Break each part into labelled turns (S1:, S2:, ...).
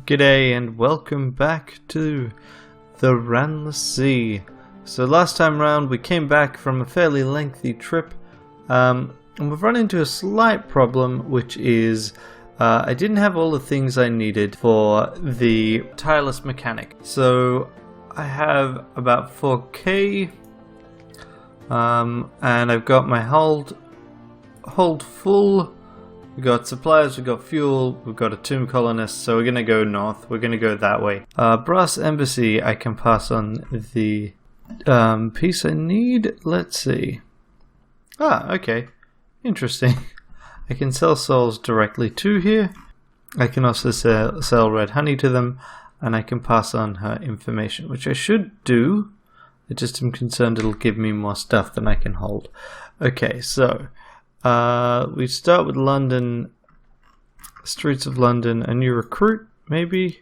S1: G'day and welcome back to the Ranless Sea. So last time round we came back from a fairly lengthy trip and we've run into a slight problem, which is I didn't have all the things I needed for the tireless mechanic. So I have about 4k and I've got my hold full. We've got supplies, we've got fuel, we've got a tomb colonist, so we're going to go north. We're going to go that way. Brass Embassy, I can pass on the piece I need. Let's see. Ah, okay. Interesting. I can sell souls directly to here. I can also sell red honey to them, and I can pass on her information, which I should do. I just am concerned it'll give me more stuff than I can hold. Okay, so we start with London, streets of London, a new recruit, maybe?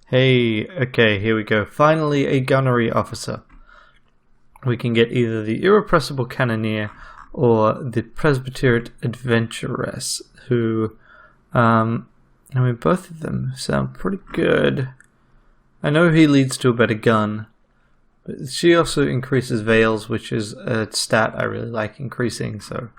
S1: Hey, okay, here we go. Finally, a gunnery officer. We can get either the irrepressible cannoneer or the Presbyterian adventuress, who, I mean, both of them sound pretty good. I know he leads to a better gun, but she also increases veils, which is a stat I really like increasing, so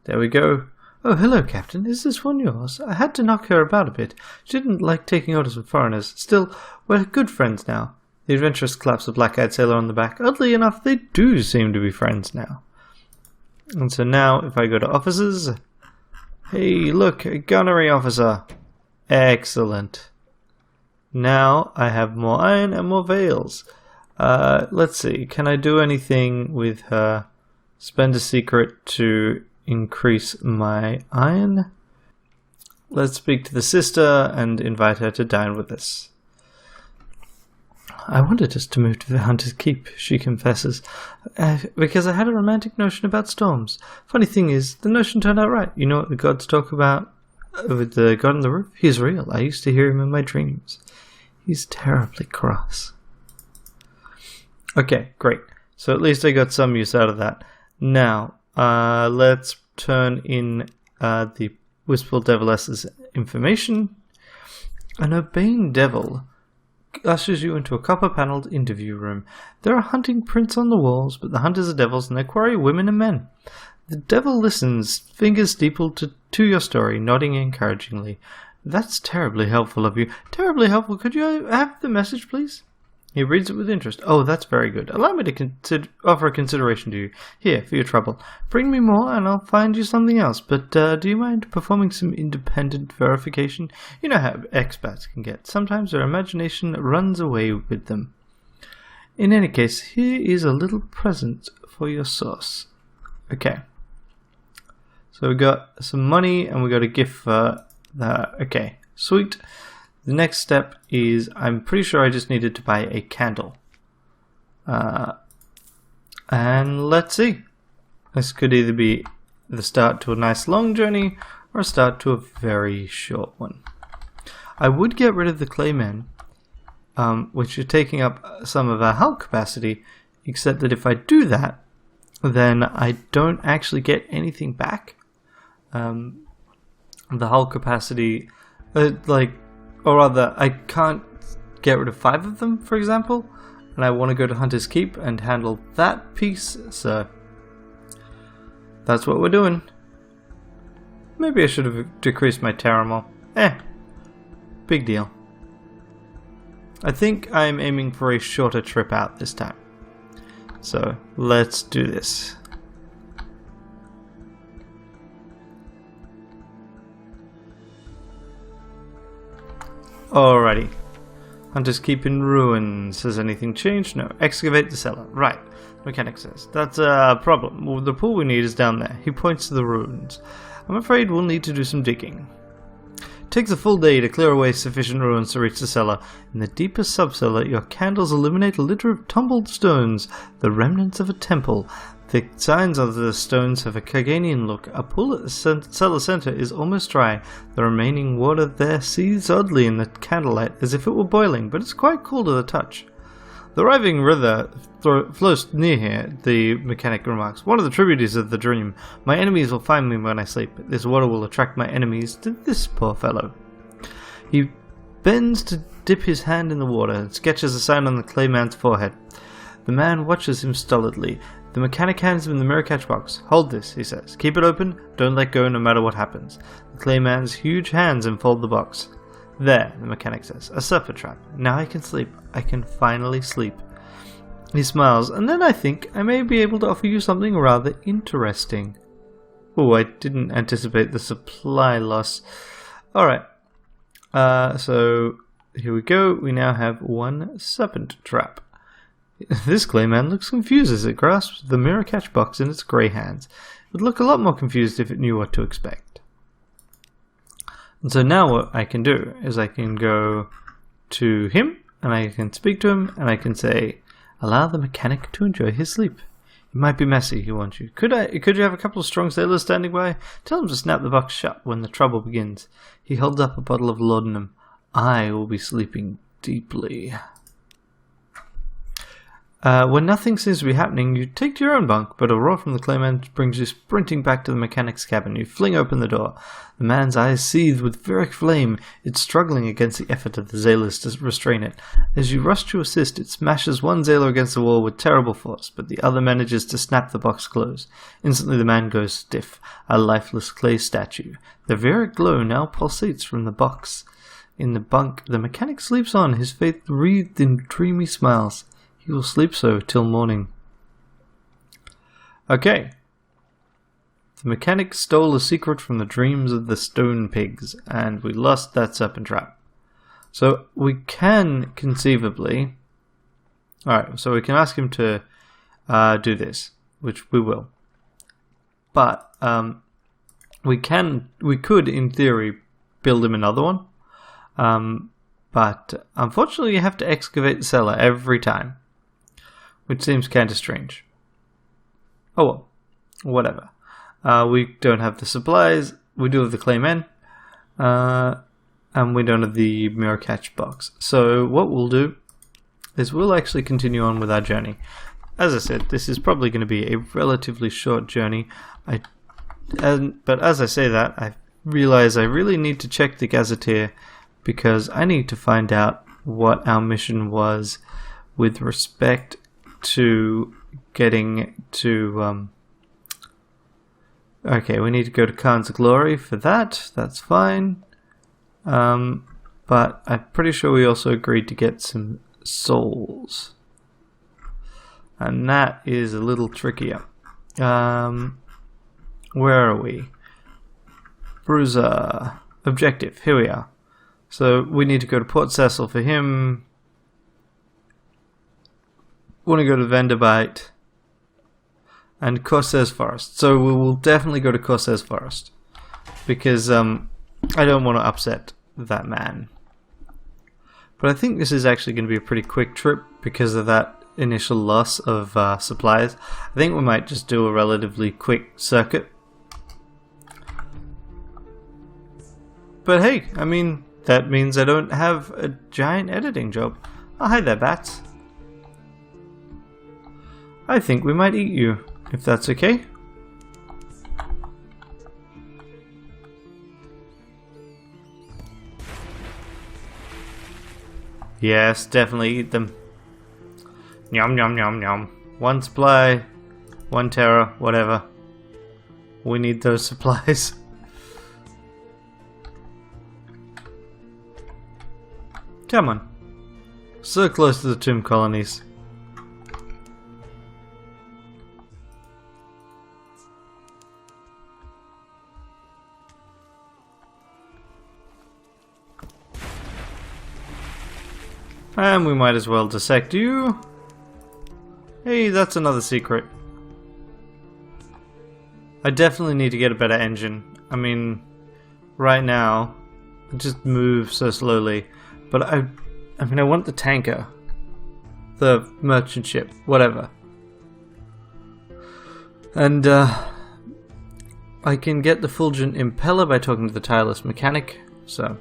S1: there we go. Oh, hello, Captain. Is this one yours? I had to knock her about a bit. She didn't like taking orders from foreigners. Still, we're good friends now. The adventuress claps a black-eyed sailor on the back. Oddly enough, they do seem to be friends now. And so now, if I go to officers... Hey, look, a gunnery officer. Excellent. Now I have more iron and more veils. Let's see. Can I do anything with her? Spend a secret to increase my iron. Let's speak to the sister and invite her to dine with us. I wanted us to move to the Hunter's Keep, she confesses, because I had a romantic notion about storms. Funny thing is, the notion turned out right. You know what the gods talk about with the god on the roof? He's real. I used to hear him in my dreams. He's terribly cross. Okay, great. So at least I got some use out of that. Now, let's turn in the Wistful Deviless's information. An obeying devil ushers you into a copper-paneled interview room. There are hunting prints on the walls, but the hunters are devils and their quarry women and men. The devil listens, fingers steepled to your story, nodding encouragingly. That's terribly helpful of you. Terribly helpful. Could you have the message, please? He reads it with interest. Oh, that's very good. Allow me to offer a consideration to you. Here, for your trouble. Bring me more and I'll find you something else. But do you mind performing some independent verification? You know how expats can get. Sometimes their imagination runs away with them. In any case, here is a little present for your sauce. Okay. So we got some money and we got a gift for that. Okay, sweet. The next step is, I'm pretty sure I just needed to buy a candle. And let's see. This could either be the start to a nice long journey or a start to a very short one. I would get rid of the claymen, which are taking up some of our hull capacity, except that if I do that, then I don't actually get anything back. The hull capacity, or rather, I can't get rid of 5 of them, for example, and I want to go to Hunter's Keep and handle that piece, so that's what we're doing. Maybe I should have decreased my Terramol. Big deal. I think I'm aiming for a shorter trip out this time. So, let's do this. Alrighty. Hunters Keep in ruins. Has anything changed? No. Excavate the cellar. Right. Mechanic says. That's a problem. Well, the pool we need is down there. He points to the ruins. I'm afraid we'll need to do some digging. It takes a full day to clear away sufficient ruins to reach the cellar. In the deepest subcellar, your candles illuminate a litter of tumbled stones, the remnants of a temple. The signs of the stones have a Kaganian look. A pool at the cellar center is almost dry. The remaining water there seethes oddly in the candlelight as if it were boiling, but it's quite cool to the touch. The riving river flows near here, the mechanic remarks. One of the tributaries of the dream. My enemies will find me when I sleep. This water will attract my enemies to this poor fellow. He bends to dip his hand in the water and sketches a sign on the clay man's forehead. The man watches him stolidly. The mechanic hands him the mirror catch box. "Hold this," he says. "Keep it open. Don't let go no matter what happens." The clay man's huge hands enfold the box. "There," the mechanic says. "A supper trap. Now I can sleep. I can finally sleep." He smiles, "And then I think I may be able to offer you something rather interesting." Oh, I didn't anticipate the supply loss. Alright. So here we go. We now have one serpent trap. This clay man looks confused as it grasps the mirror catch box in its grey hands. It would look a lot more confused if it knew what to expect. And so now what I can do is I can go to him and I can speak to him and I can say, "Allow the mechanic to enjoy his sleep. It might be messy, he wants you. Could you have a couple of strong sailors standing by? Tell them to snap the box shut when the trouble begins." He holds up a bottle of laudanum. "I will be sleeping deeply." When nothing seems to be happening, you take to your own bunk, but a roar from the clayman brings you sprinting back to the mechanic's cabin. You fling open the door. The man's eyes seethe with ferric flame. It's struggling against the effort of the sailors to restrain it. As you rush to assist, it smashes one sailor against the wall with terrible force, but the other manages to snap the box closed. Instantly the man goes stiff, a lifeless clay statue. The ferric glow now pulsates from the box. In the bunk, the mechanic sleeps on, his face wreathed in dreamy smiles. He will sleep so till morning. Okay. The mechanic stole a secret from the dreams of the stone pigs, and we lost that serpent trap. So we can conceivably... Alright, so we can ask him to do this, which we will. But we could, in theory, build him another one. But unfortunately you have to excavate the cellar every time, which seems kind of strange. Oh well, whatever. We don't have the supplies, we do have the clay men, and we don't have the mirror catch box. So what we'll do is we'll actually continue on with our journey. As I said, this is probably going to be a relatively short journey. But as I say that, I realize I really need to check the gazetteer, because I need to find out what our mission was with respect to getting to... Okay, we need to go to Khan's Glory for that. That's fine. But I'm pretty sure we also agreed to get some souls. And that is a little trickier. Where are we? Bruiser. Objective. Here we are. So we need to go to Port Cecil for him. Want to go to Vanderbite and Corsair's Forest. So we will definitely go to Corsair's Forest because I don't want to upset that man. But I think this is actually going to be a pretty quick trip because of that initial loss of supplies. I think we might just do a relatively quick circuit. But hey, I mean, that means I don't have a giant editing job. Oh, hi there, bats. I think we might eat you, if that's okay. Yes, definitely eat them. Yum, yum, yum, yum. One supply, one terror, whatever. We need those supplies. Come on. So close to the tomb colonies. And we might as well dissect you. Hey, that's another secret. I definitely need to get a better engine. I mean, right now, it just moves so slowly. But I mean, I want the tanker. The merchant ship, whatever. And, I can get the fulgent impeller by talking to the tireless mechanic, so...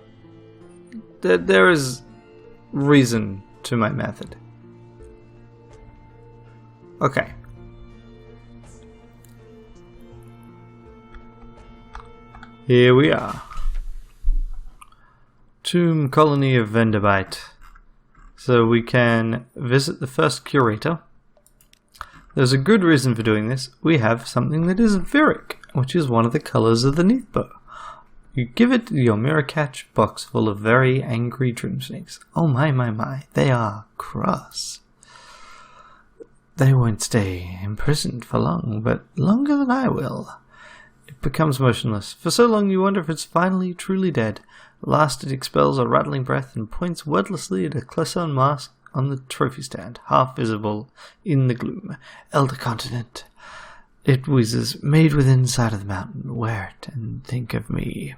S1: There is reason to my method. Okay. Here we are. Tomb Colony of Venderbite. So we can visit the first curator. There's a good reason for doing this. We have something that is Viric, which is one of the colors of the Neathbow. You give it your mirror catch box full of very angry dream snakes. Oh my, they are cross. They won't stay imprisoned for long, but longer than I will. It becomes motionless. For so long you wonder if it's finally truly dead. At last it expels a rattling breath and points wordlessly at a Clesson mask on the trophy stand, half visible in the gloom. Elder Continent. It wheezes, made within sight of the mountain. Wear it and think of me.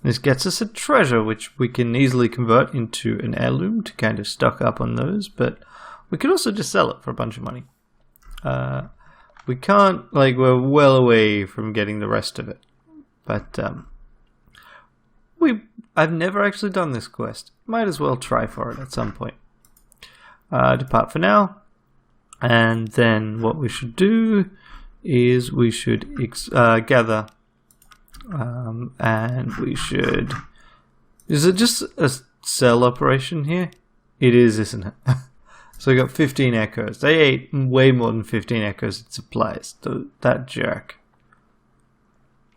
S1: This gets us a treasure, which we can easily convert into an heirloom to kind of stock up on those, but we could also just sell it for a bunch of money. We can't, we're well away from getting the rest of it. But, I've never actually done this quest. Might as well try for it at some point. Depart for now. And then what we should do is we should gather. And we should... Is it just a sell operation here? It is, isn't it? So we got 15 echoes. They ate way more than 15 echoes in supplies. That jerk.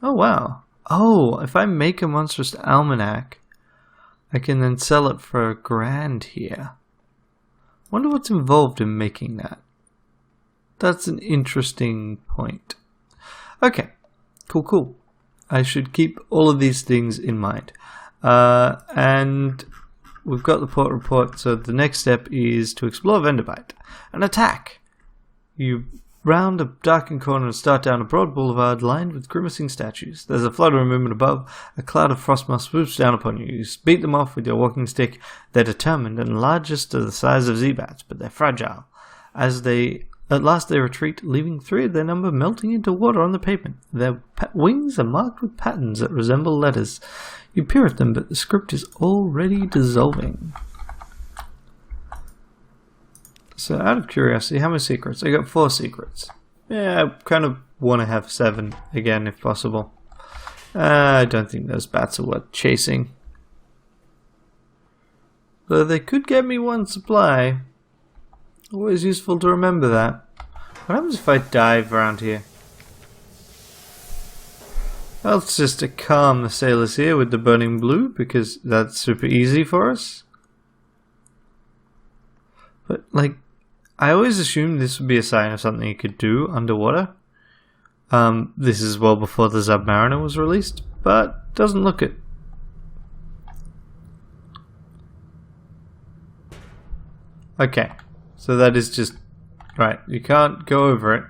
S1: Oh, wow. Oh, if I make a monstrous almanac, I can then sell it for $1,000 here. Wonder what's involved in making that. That's an interesting point. Okay. Cool. I should keep all of these things in mind. And we've got the port report, so the next step is to explore Venderbite. An attack! You round a darkened corner and start down a broad boulevard lined with grimacing statues. There's a fluttering movement above. A cloud of frost moss swoops down upon you. You beat them off with your walking stick. They're determined and largest are the size of Z-bats, but they're fragile. At last they retreat, leaving 3 of their number melting into water on the pavement. Their wings are marked with patterns that resemble letters. You peer at them, but the script is already dissolving. So, out of curiosity, how many secrets? I got 4 secrets. Yeah, I kind of want to have 7 again, if possible. I don't think those bats are worth chasing. Though they could get me 1 supply. Always useful to remember that. What happens if I dive around here? Well, it's just to calm the sailors here with the burning blue, because that's super easy for us. But, I always assumed this would be a sign of something you could do underwater. This is well before the Zubmariner was released, but doesn't look it. Okay, so that is just... Right, you can't go over it.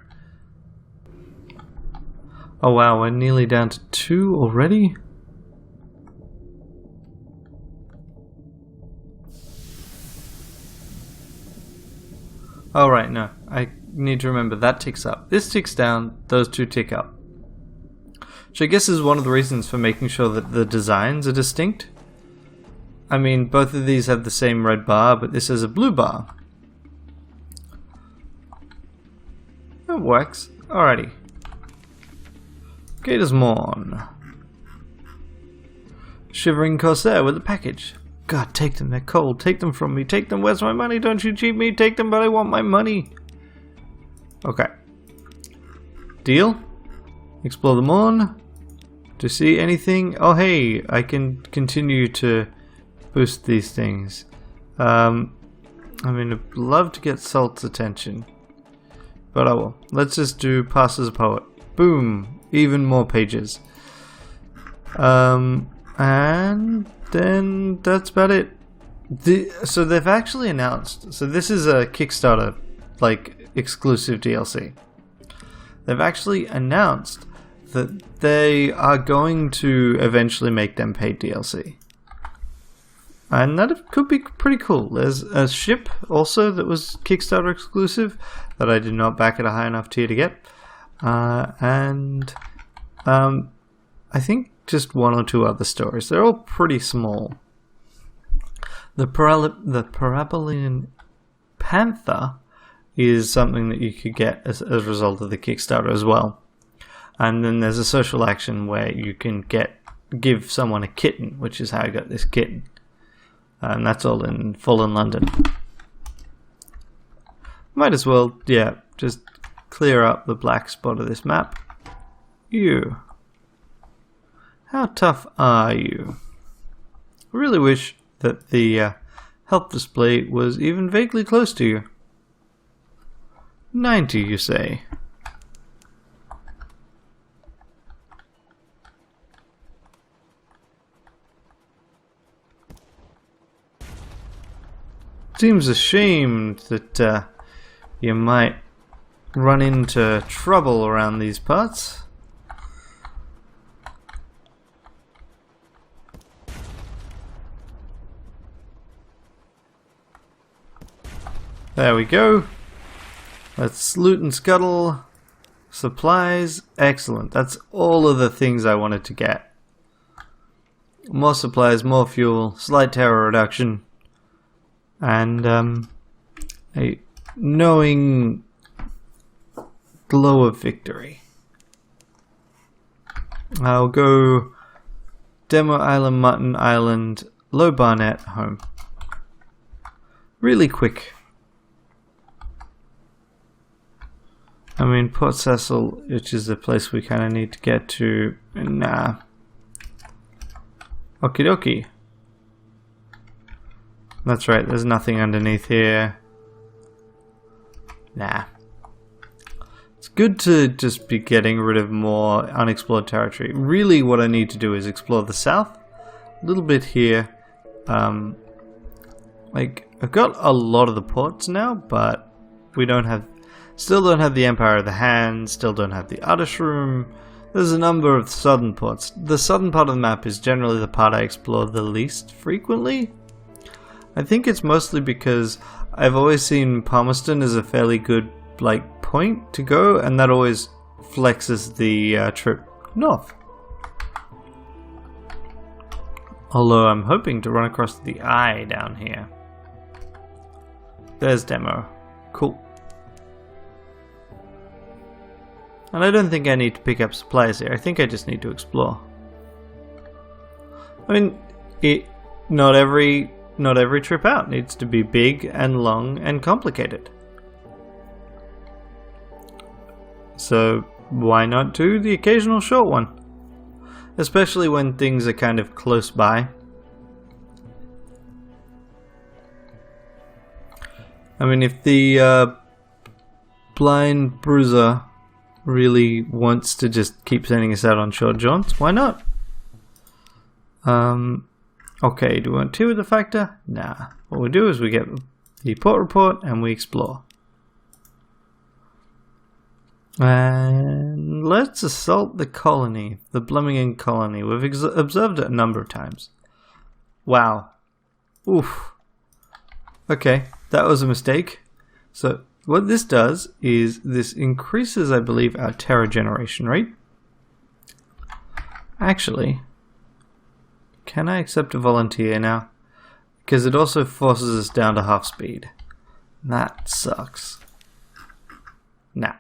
S1: Oh wow, we're nearly down to 2 already? Oh right, no. I need to remember that ticks up. This ticks down, those 2 tick up. Which I guess is one of the reasons for making sure that the designs are distinct. I mean, both of these have the same red bar, but this has a blue bar. It works. Alrighty. Gator's Morn. Shivering Corsair with a package. God, take them, they're cold. Take them from me. Take them, where's my money? Don't you cheat me. Take them, but I want my money. Okay. Deal. Explore the Morn. To see anything. Oh, hey, I can continue to boost these things. I mean, I'd love to get Salt's attention. But I will. Let's just do Pass as a Poet. Boom. Even more pages. And then that's about it. So they've actually announced. So this is a Kickstarter, exclusive DLC. They've actually announced that they are going to eventually make them paid DLC. And that could be pretty cool. There's a ship also that was Kickstarter exclusive that I did not back at a high enough tier to get. And I think just 1 or 2 other stories. They're all pretty small. The Parabolan Panther is something that you could get as a result of the Kickstarter as well. And then there's a social action where you can get give someone a kitten, which is how I got this kitten. And that's all in Fallen London. Might as well, yeah, just clear up the black spot of this map. You. How tough are you? I really wish that the health display was even vaguely close to you. 90, you say? Seems a shame that you might run into trouble around these parts. There we go. Let's loot and scuttle. Supplies. Excellent. That's all of the things I wanted to get. More supplies, more fuel, slight terror reduction, and a knowing glow of victory. I'll go Demo Island, Mutton Island, Low Barnet, home. Really quick. I mean, Port Cecil, which is the place we kind of need to get to. Nah. Okie dokie. That's right, there's nothing underneath here. Nah. It's good to just be getting rid of more unexplored territory. Really what I need to do is explore the south. A little bit here. Like, I've got a lot of the ports now, but we don't have... Still don't have the Empire of the Hand, still don't have the Uddershroom. There's a number of southern ports. The southern part of the map is generally the part I explore the least frequently. I think it's mostly because I've always seen Palmerston as a fairly good point to go, and that always flexes the trip north. Although I'm hoping to run across the eye down here. There's Demo. Cool. And I don't think I need to pick up supplies here. I think I just need to explore. I mean, not every trip out needs to be big and long and complicated. So why not do the occasional short one? Especially when things are kind of close by. I mean, if the blind bruiser really wants to just keep sending us out on short jaunts, why not? Okay, do we want 2 with the factor? Nah. What we do is we get the port report and we explore. And let's assault the colony, the Bloomingen colony. We've observed it a number of times. Wow. Oof. Okay, that was a mistake. So what this does is this increases, I believe, our terror generation rate. Actually, can I accept a volunteer now? Because it also forces us down to half speed. That sucks. Nah.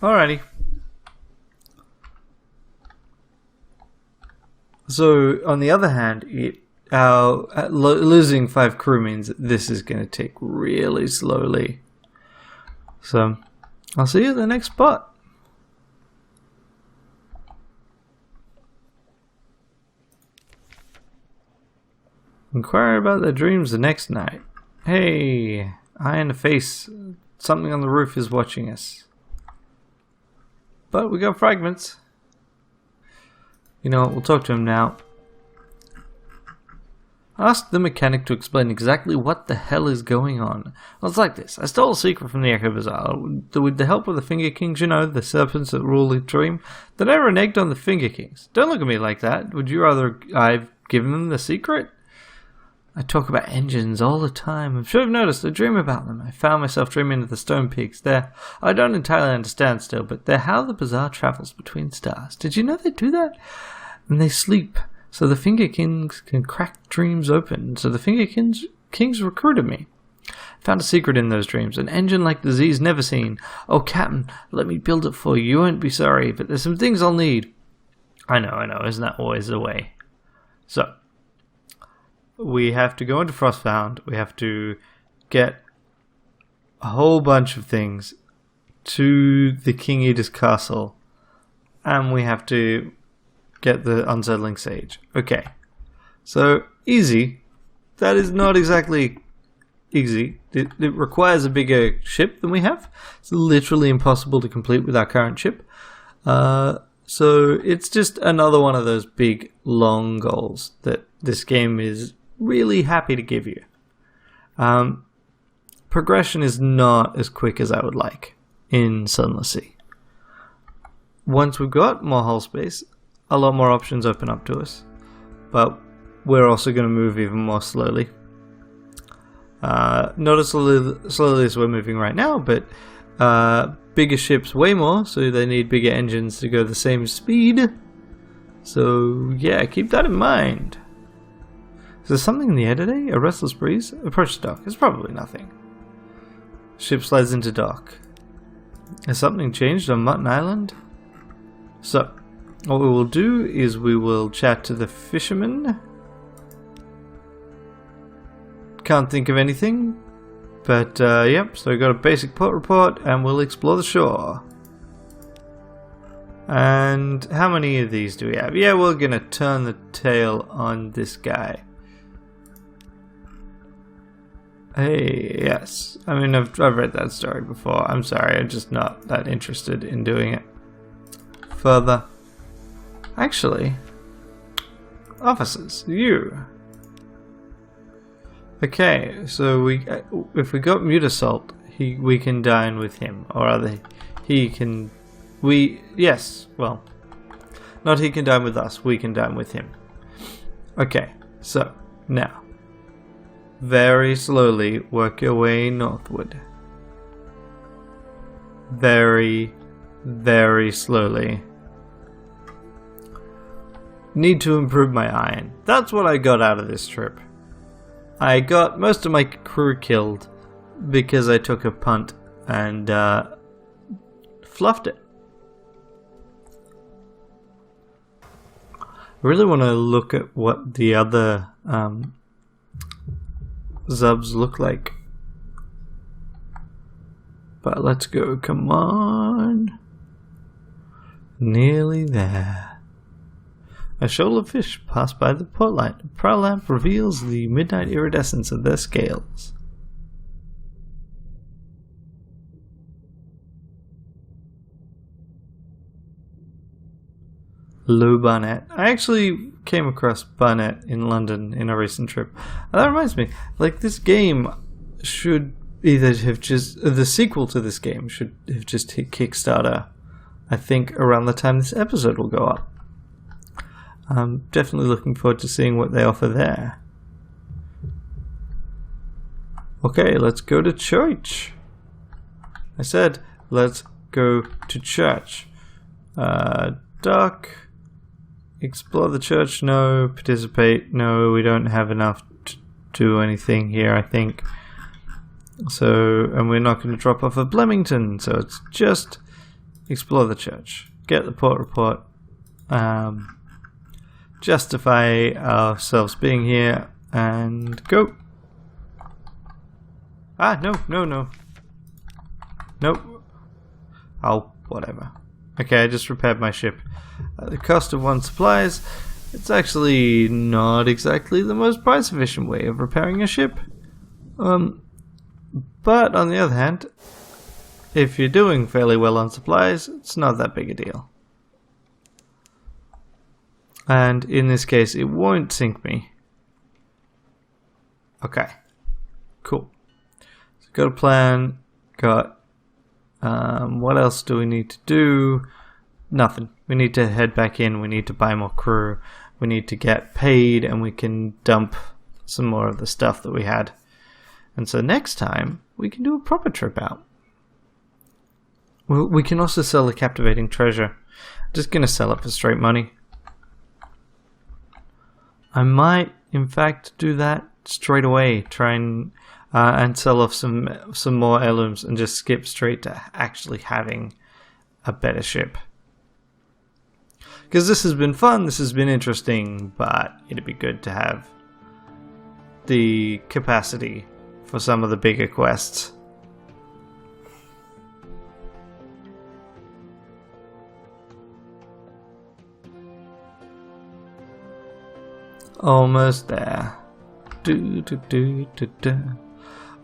S1: Alrighty. So, on the other hand, losing 5 crew means that this is going to take really slowly. So, I'll see you at the next spot. Inquire about their dreams the next night. Hey, eye in the face. Something on the roof is watching us. But we got fragments. You know what, we'll talk to him now. Ask the mechanic to explain exactly what the hell is going on. Well, it's like this. I stole a secret from the Echo Bazaar. With the help of the Finger Kings, you know, the serpents that rule the dream. Then I reneged on the Finger Kings. Don't look at me like that. Would you rather I've given them the secret? I talk about engines all the time. I'm sure you've noticed I dream about them. I found myself dreaming of the stone peaks. I don't entirely understand still, but they're how the bazaar travels between stars. Did you know they do that? And they sleep, so the Finger Kings can crack dreams open. So the Finger Kings recruited me. Found a secret in those dreams, an engine like the Z's never seen. Oh, Captain, let me build it for you. You won't be sorry, but there's some things I'll need. I know, isn't that always the way? So, we have to go into Frostbound, we have to get a whole bunch of things to the King Eater's castle, and we have to get the Unsettling Sage. Okay, so easy. That is not exactly easy. It requires a bigger ship than we have. It's literally impossible to complete with our current ship. So it's just another one of those big, long goals that this game is really happy to give you. Progression is not as quick as I would like in Sunless. Once we've got more hull space, a lot more options open up to us. But we're also going to move even more slowly. Not as slowly as we're moving right now, but bigger ships way more, so they need bigger engines to go the same speed. So yeah, keep that in mind. Is there something in the air today? A restless breeze? Approach the dock. It's probably nothing. Ship slides into dock. Has something changed on Mutton Island? So, what we will do is we will chat to the fisherman. Can't think of anything. But, yep, so we got a basic port report, and we'll explore the shore. And how many of these do we have? Yeah, we're gonna turn the tail on this guy. Hey, yes. I mean, I've read that story before. I'm sorry, I'm just not that interested in doing it further. Actually, officers, you. Okay, so if we got Mute Assault, we can dine with him, or rather, yes, well, not he can dine with us, we can dine with him. Okay, so, now, very slowly work your way northward. Very, very slowly. Need to improve my iron. That's what I got out of this trip. I got most of my crew killed because I took a punt and fluffed it. I really want to look at what the other Zubs look like. But let's go, come on. Nearly there. A shoal of fish pass by the port light. A prow lamp reveals the midnight iridescence of their scales. Lou Barnett. I actually came across Barnett in London in a recent trip. And that reminds me, like, this game should either have just... the sequel to this game should have just hit Kickstarter, I think, around the time this episode will go up. I'm definitely looking forward to seeing what they offer there. Okay, let's go to church. I said, let's go to church. Dock. Explore the church, no. Participate, no. We don't have enough to do anything here, I think. So, and we're not going to drop off at Blemington, so it's just explore the church. Get the port report. Justify ourselves being here, and go. Ah, no. Nope. Oh, whatever. Okay, I just repaired my ship. The cost of one supplies, it's actually not exactly the most price efficient way of repairing a ship. But on the other hand, if you're doing fairly well on supplies, it's not that big a deal. And in this case, it won't sink me. Okay. Cool. So got a plan. Got... what else do we need to do? Nothing. We need to head back in. We need to buy more crew. We need to get paid, and we can dump some more of the stuff that we had. And so next time, we can do a proper trip out. We can also sell the captivating treasure. I'm just going to sell it for straight money. I might, in fact, do that straight away. Try and sell off some more heirlooms and just skip straight to actually having a better ship. Because this has been fun, this has been interesting, but it'd be good to have the capacity for some of the bigger quests. Almost there.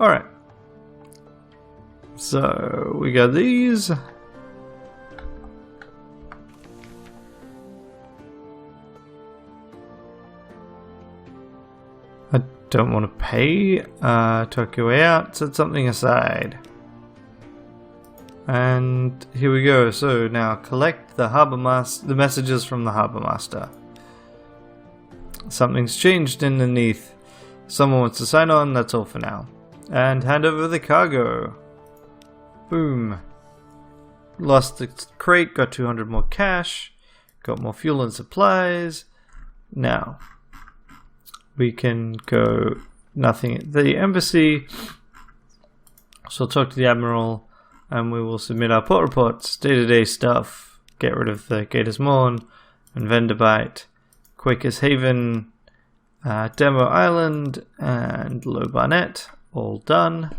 S1: Alright. So, we got these. I don't want to pay. Talk your way out. Set something aside. And here we go. So now collect the the messages from the Harbour Master. Something's changed underneath. Someone wants to sign on, that's all for now. And hand over the cargo. Boom. Lost the crate, got 200 more cash. Got more fuel and supplies. Now, we can go nothing at the embassy. So I'll talk to the Admiral and we will submit our port reports. Day-to-day stuff. Get rid of the Gator's Morn and Venderbite. Quaker's Haven, Demo Island, and Low Barnet, all done.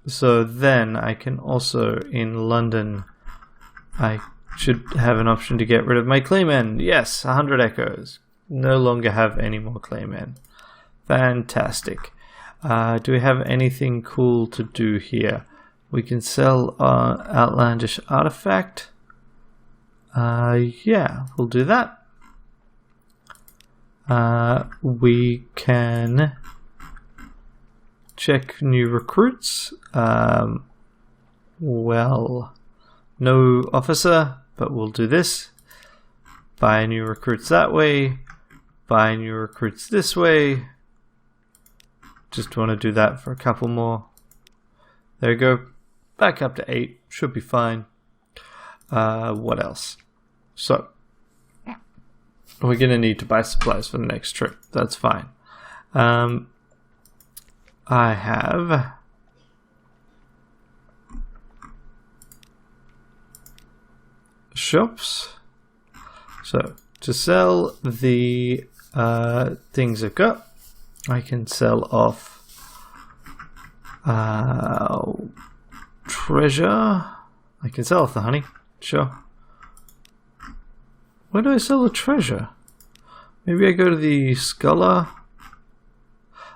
S1: So then I can also, in London, I should have an option to get rid of my Claymen. Yes, 100 echoes. No longer have any more Claymen. Fantastic. Do we have anything cool to do here? We can sell our outlandish artifact. Yeah, we'll do that. We can check new recruits. Well, no officer, but we'll do this. Buy new recruits that way. Buy new recruits this way. Just want to do that for a couple more. There we go. Back up to 8. Should be fine. What else? So, we're going to need to buy supplies for the next trip. That's fine. I have shops. So, to sell the things I've got, I can sell off treasure. I can sell off the honey. Sure. Where do I sell the treasure? Maybe I go to the scholar.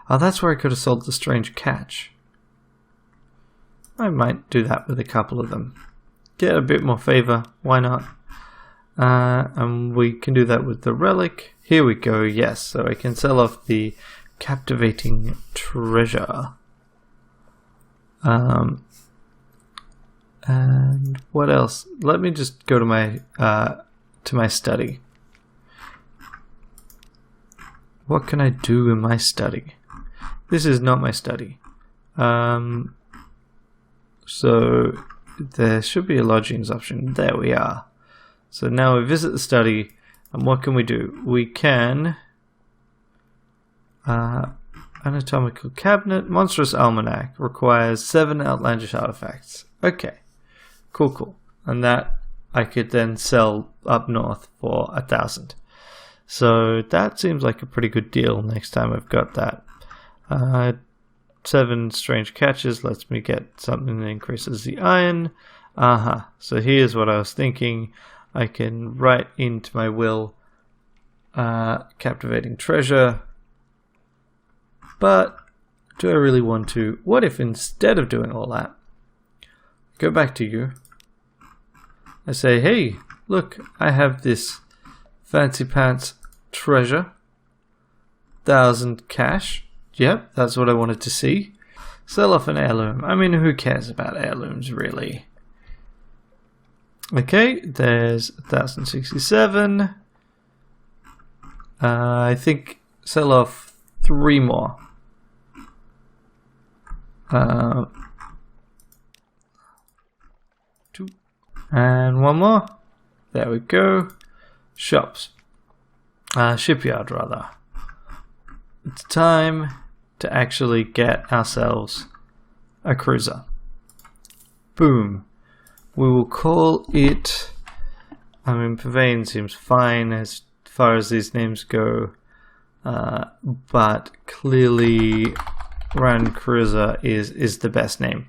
S1: Oh, that's where I could have sold the strange catch. I might do that with a couple of them. Get a bit more favor. Why not? And we can do that with the relic. Here we go. Yes. So I can sell off the captivating treasure. And what else? Let me just go to my study. What can I do in my study? This is not my study. So there should be a lodgings option. There we are. So now we visit the study, and what can we do? We can anatomical cabinet, monstrous almanac requires 7 outlandish artifacts. Okay. Cool. And that I could then sell up north for 1,000. So that seems like a pretty good deal next time I've got that. 7 strange catches lets me get something that increases the iron. So here's what I was thinking. I can write into my will captivating treasure. But do I really want to? What if instead of doing all that, go back to you. I say, hey, look, I have this fancy pants treasure. 1,000 cash. Yep, that's what I wanted to see. Sell off an heirloom. I mean, who cares about heirlooms, really? Okay, there's 1,067. I think sell off 3 more. Two. And 1 more. There we go. Shops. Shipyard, rather. It's time to actually get ourselves a cruiser. Boom. We will call it, I mean, Pavane seems fine as far as these names go, but clearly Ranneko is the best name.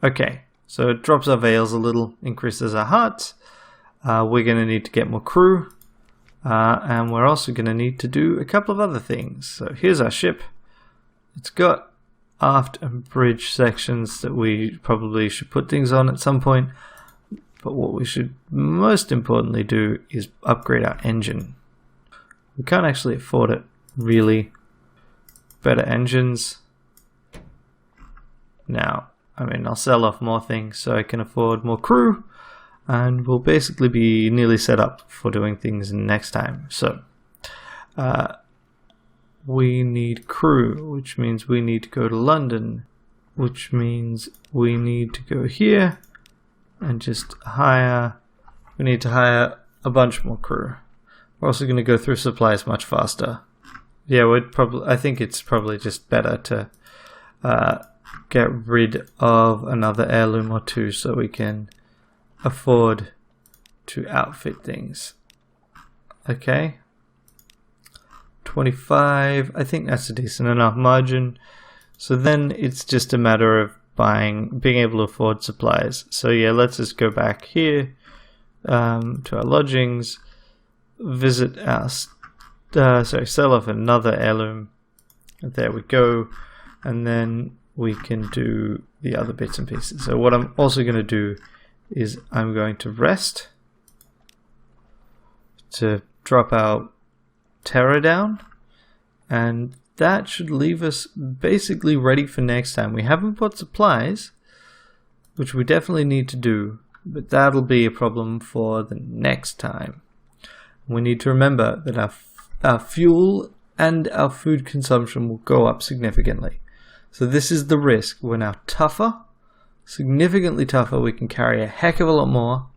S1: Okay, so it drops our veils a little, increases our hearts. We're going to need to get more crew, and we're also going to need to do a couple of other things. So here's our ship. It's got aft and bridge sections that we probably should put things on at some point, but what we should most importantly do is upgrade our engine. We can't actually afford it, really. Better engines. Now, I mean, I'll sell off more things so I can afford more crew, and we'll basically be nearly set up for doing things next time. So, we need crew, which means we need to go to London, which means we need to go here and just hire. We need to hire a bunch more crew. We're also going to go through supplies much faster. Yeah, I think it's probably just better to get rid of another heirloom or two so we can afford to outfit things. Okay. 25, I think that's a decent enough margin. So then it's just a matter of being able to afford supplies. So yeah, let's just go back here to our lodgings, visit our, sell off another heirloom. There we go. And then we can do the other bits and pieces. So what I'm also going to do is I'm going to rest to drop our terror down, and that should leave us basically ready for next time. We haven't bought supplies, which we definitely need to do, but that'll be a problem for the next time. We need to remember that our fuel and our food consumption will go up significantly. So this is the risk. We're now tougher, significantly tougher. We can carry a heck of a lot more,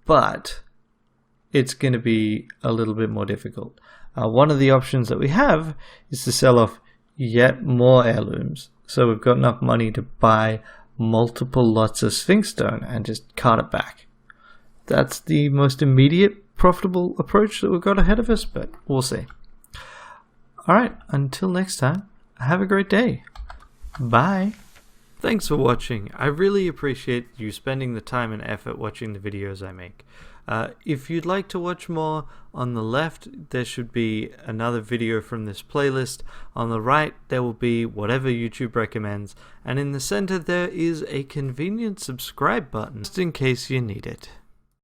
S1: but it's going to be a little bit more difficult. One of the options that we have is to sell off yet more heirlooms. So we've got enough money to buy multiple lots of Sphinx stone and just cart it back. That's the most immediate profitable approach that we've got ahead of us, but we'll see. Alright, until next time, have a great day. Bye. Thanks for watching. I really appreciate you spending the time and effort watching the videos I make. If you'd like to watch more, on the left there should be another video from this playlist. On the right there will be whatever YouTube recommends, and in the center there is a convenient subscribe button just in case you need it.